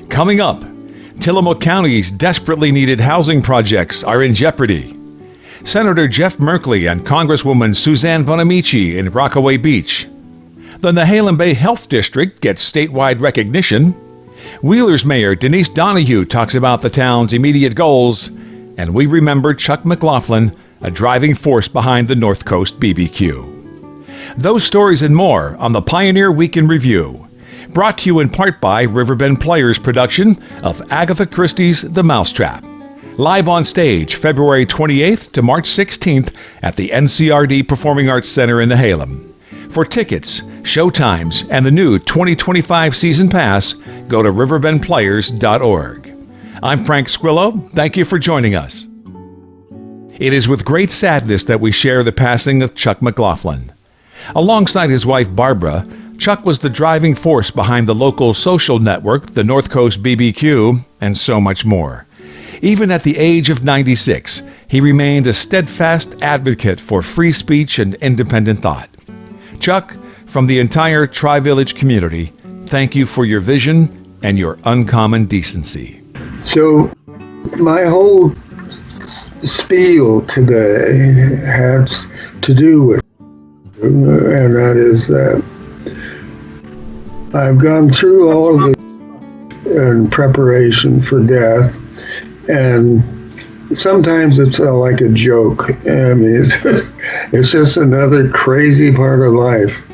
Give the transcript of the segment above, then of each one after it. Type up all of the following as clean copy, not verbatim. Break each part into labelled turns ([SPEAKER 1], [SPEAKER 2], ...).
[SPEAKER 1] Coming up, Tillamook County's desperately needed housing projects are in jeopardy. Senator Jeff Merkley and Congresswoman Suzanne Bonamici in Rockaway Beach. The Nehalem Bay Health District gets statewide recognition. Wheeler's Mayor Denise Donahue talks about the town's immediate goals. And we remember Chuck McLaughlin, a driving force behind the North Coast BBQ. Those stories and more on the Pioneer Week in Review. Brought to you in part by Riverbend Players production of Agatha Christie's The Mousetrap. Live on stage February 28th to March 16th at the NCRD Performing Arts Center in Nehalem. For tickets, showtimes, and the new 2025 season pass, go to riverbendplayers.org. I'm Frank Squillo. Thank you for joining us. It is with great sadness that we share the passing of Chuck McLaughlin. Alongside his wife Barbara, Chuck was the driving force behind the local social network, the North Coast BBQ, and so much more. Even at the age of 96, he remained a steadfast advocate for free speech and independent thought. Chuck, from the entire Tri-Village community, thank you for your vision and your uncommon decency.
[SPEAKER 2] So my whole spiel today has to do with, and that is that I've gone through all of this in preparation for death, and sometimes it's like a joke. I mean, it's just another crazy part of life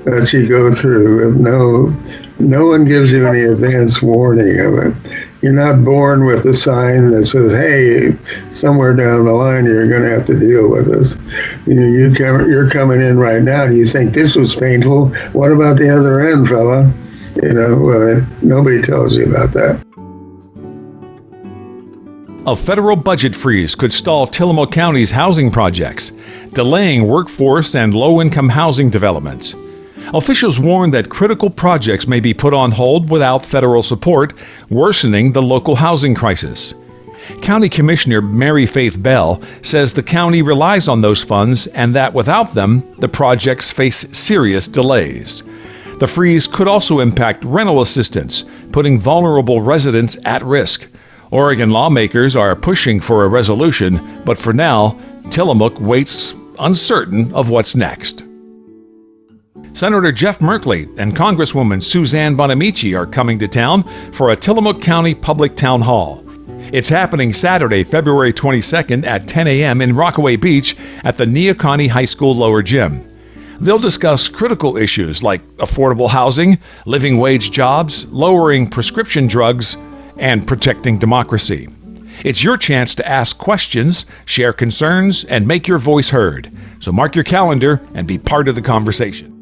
[SPEAKER 2] that you go through. No one gives you any advance warning of it. You're not born with a sign that says, hey, somewhere down the line you're going to have to deal with this. You're coming in right now. Do you think this was painful? What about the other end, fella? Well, nobody tells you about that.
[SPEAKER 1] A federal budget freeze could stall Tillamook County's housing projects, delaying workforce and low-income housing developments. Officials warn that critical projects may be put on hold without federal support, worsening the local housing crisis. County Commissioner Mary Faith Bell says the county relies on those funds and that without them, the projects face serious delays. The freeze could also impact rental assistance, putting vulnerable residents at risk. Oregon lawmakers are pushing for a resolution, but for now, Tillamook waits uncertain of what's next. Senator Jeff Merkley and Congresswoman Suzanne Bonamici are coming to town for a Tillamook County Public Town Hall. It's happening Saturday, February 22nd at 10 a.m. in Rockaway Beach at the Neocani High School Lower Gym. They'll discuss critical issues like affordable housing, living wage jobs, lowering prescription drugs, and protecting democracy. It's your chance to ask questions, share concerns, and make your voice heard. So mark your calendar and be part of the conversation.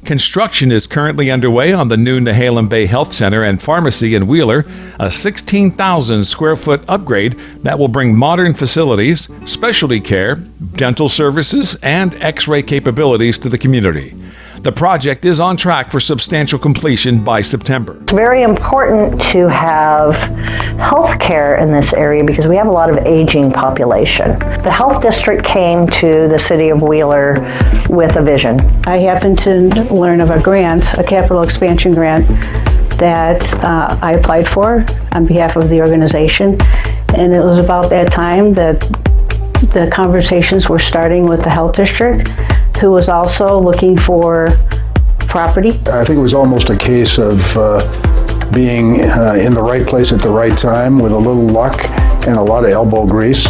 [SPEAKER 1] Construction is currently underway on the new Nehalem Bay Health Center and Pharmacy in Wheeler, a 16,000 square foot upgrade that will bring modern facilities, specialty care, dental services, and X-ray capabilities to the community. The project is on track for substantial completion by September.
[SPEAKER 3] It's very important to have health care in this area because we have a lot of aging population. The health district came to the city of Wheeler with a vision.
[SPEAKER 4] I happened to learn of a grant, a capital expansion grant, that I applied for on behalf of the organization. And it was about that time that the conversations were starting with the health district, who was also looking for property.
[SPEAKER 5] I think it was almost a case of being in the right place at the right time with a little luck and a lot of elbow grease.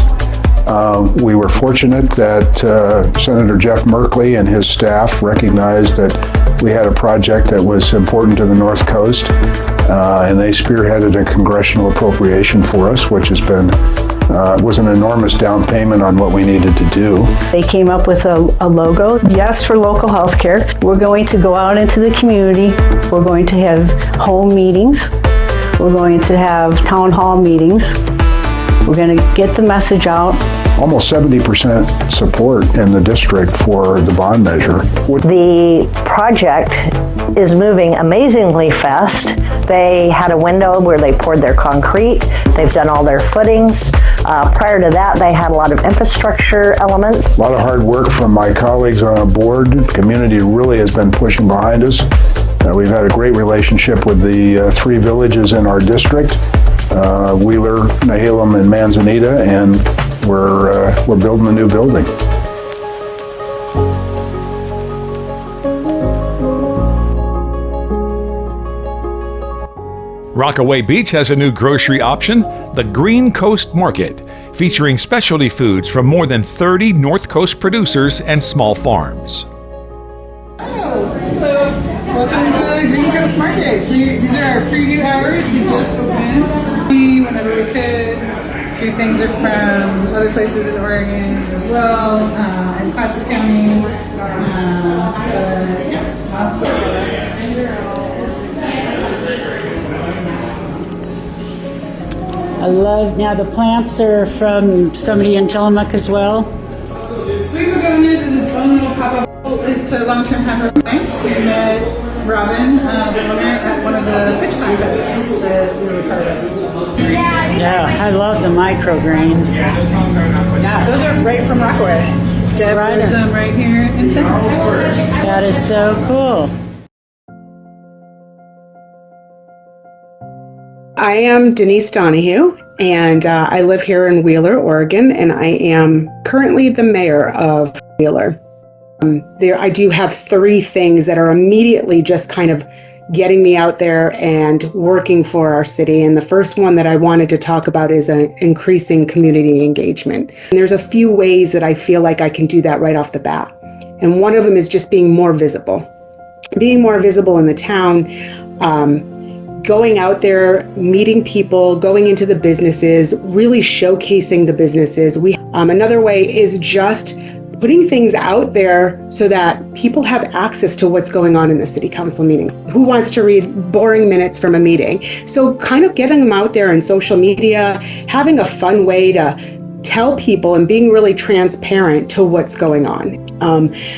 [SPEAKER 5] We were fortunate that Senator Jeff Merkley and his staff recognized that we had a project that was important to the North Coast, and they spearheaded a congressional appropriation for us, which has been was an enormous down payment on what we needed to do.
[SPEAKER 4] They came up with a logo, Yes for Local Healthcare. We're going to go out into the community. We're going to have home meetings. We're going to have town hall meetings. We're going to get the message out.
[SPEAKER 5] Almost 70% support in the district for the bond measure.
[SPEAKER 3] The project is moving amazingly fast. They had a window where they poured their concrete. They've done all their footings. Prior to that, they had a lot of infrastructure elements.
[SPEAKER 5] A lot of hard work from my colleagues on a board. The community really has been pushing behind us. We've had a great relationship with the three villages in our district, Wheeler, Nehalem, and Manzanita, and we're building a new building.
[SPEAKER 1] Rockaway Beach has a new grocery option, the Green Coast Market, featuring specialty foods from more than 30 North Coast producers and small farms.
[SPEAKER 6] Welcome to Green Coast Market. These are our preview hours. We just opened whenever we could. A few things are from other places in Oregon as well, in Placer County. But yeah, lots of
[SPEAKER 7] I love, now the plants are from somebody in Tillamook as well.
[SPEAKER 6] Sweet Begonias is its own little pop-up. It's to long-term pepper plants. We met Robin, the owner, at one of the pitch contests that we were part of.
[SPEAKER 7] Yeah, I love the microgreens.
[SPEAKER 6] Yeah, those are right from Rockaway. Deb grows them right here in Texas.
[SPEAKER 7] That is so cool.
[SPEAKER 8] I am Denise Donahue, and I live here in Wheeler, Oregon, and I am currently the mayor of Wheeler. I do have three things that are immediately just kind of getting me out there and working for our city. And the first one that I wanted to talk about is increasing community engagement. And there's a few ways that I feel like I can do that right off the bat. And one of them is just being more visible. Being more visible in the town, going out there, meeting people, going into the businesses, really showcasing the businesses. Another way is just putting things out there so that people have access to what's going on in the city council meeting. Who wants to read boring minutes from a meeting? So kind of getting them out there in social media, having a fun way to tell people and being really transparent to what's going on.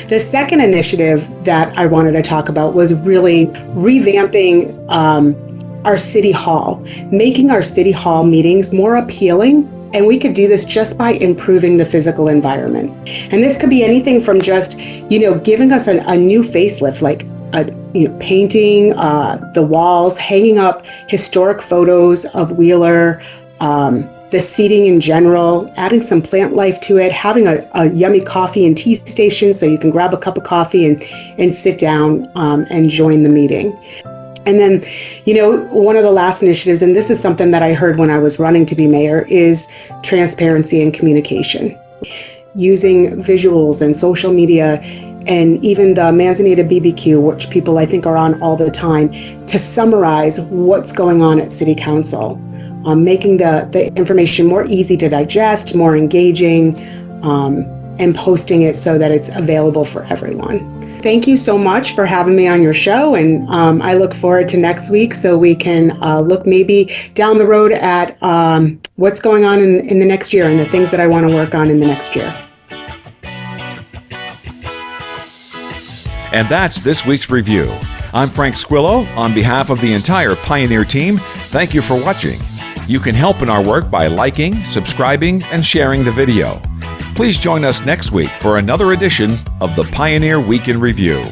[SPEAKER 8] The second initiative that I wanted to talk about was really revamping our city hall, making our city hall meetings more appealing. And we could do this just by improving the physical environment. And this could be anything from just, giving us a new facelift, like painting the walls, hanging up historic photos of Wheeler, the seating in general, adding some plant life to it, having a yummy coffee and tea station so you can grab a cup of coffee and sit down and join the meeting. And then, one of the last initiatives, and this is something that I heard when I was running to be mayor, is transparency and communication. Using visuals and social media and even the Manzanita BBQ, which people I think are on all the time, to summarize what's going on at City Council, making the information more easy to digest, more engaging, and posting it so that it's available for everyone. Thank you so much for having me on your show, and I look forward to next week so we can look maybe down the road at what's going on in the next year and the things that I want to work on in the next year.
[SPEAKER 1] And that's this week's review. I'm Frank Squillo. On behalf of the entire Pioneer team, thank you for watching. You can help in our work by liking, subscribing, and sharing the video. Please join us next week for another edition of the Pioneer Week in Review.